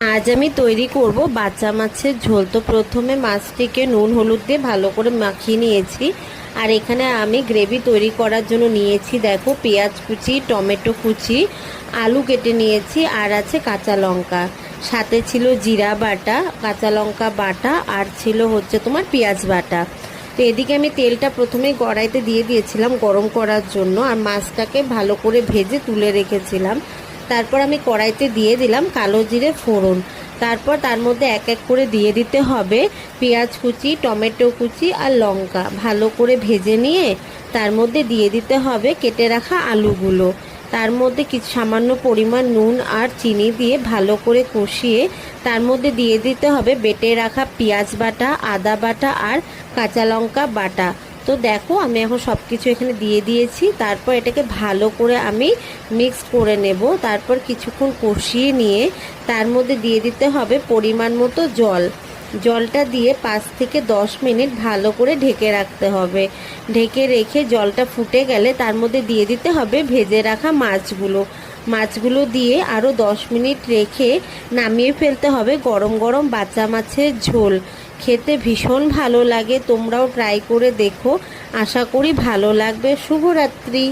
আজ আমি তৈরি করব বাচ্চা মাছের ঝোল। তো প্রথমে মাছটিকে নুন হলুদ দিয়ে ভালো করে মাখিয়ে নিয়েছি। আর এখানে আমি গ্রেভি তৈরি করার জন্য নিয়েছি, দেখো, পেঁয়াজ কুচি, টমেটো কুচি, আলু কেটে নিয়েছি, আর আছে কাঁচা লঙ্কা, সাথে ছিল জিরা বাটা, কাঁচা লঙ্কা বাটা, আর ছিল তোমার পেঁয়াজ বাটা। তো এদিকে আমি তেলটা প্রথমেই কড়াইতে দিয়ে দিয়েছিলাম গরম করার জন্য, আর মাছটাকে ভালো করে ভেজে তুলে রেখেছিলাম। তারপর আমি কড়াইতে দিয়ে দিলাম কালো জিরে ফোড়ন। তারপর তার মধ্যে এক এক করে দিয়ে দিতে হবে পেঁয়াজ কুচি, টমেটো কুচি আর লঙ্কা। ভালো করে ভেজে নিয়ে তার মধ্যে দিয়ে দিতে হবে কেটে রাখা আলুগুলো। তার মধ্যে কিছু সামান্য পরিমাণ নুন আর চিনি দিয়ে ভালো করে কষিয়ে তার মধ্যে দিয়ে দিতে হবে বেটে রাখা পেঁয়াজ বাটা, আদা বাটা আর কাঁচা লঙ্কা বাটা। তো দেখো, আমি এখন সব কিছু এখানে দিয়ে দিয়েছি। তারপর এটাকে ভালো করে আমি মিক্স করে নেব। তারপর কিছুক্ষণ কষিয়ে নিয়ে তার মধ্যে দিয়ে দিতে হবে পরিমাণ মতো জল। জলটা দিয়ে 5 থেকে 10 মিনিট ভালো করে ঢেকে রাখতে হবে। ঢেকে রেখে জলটা ফুটে গেলে তার মধ্যে দিয়ে দিতে হবে ভেজে রাখা মাছগুলো দিয়ে আরও 10 মিনিট রেখে নামিয়ে ফেলতে হবে গরম গরম বাচ্চা মাছের ঝোল। খেতে ভীষণ ভালো লাগে, তোমরাও ট্রাই করে দেখো, আশা করি ভালো লাগবে। শুভরাত্রি।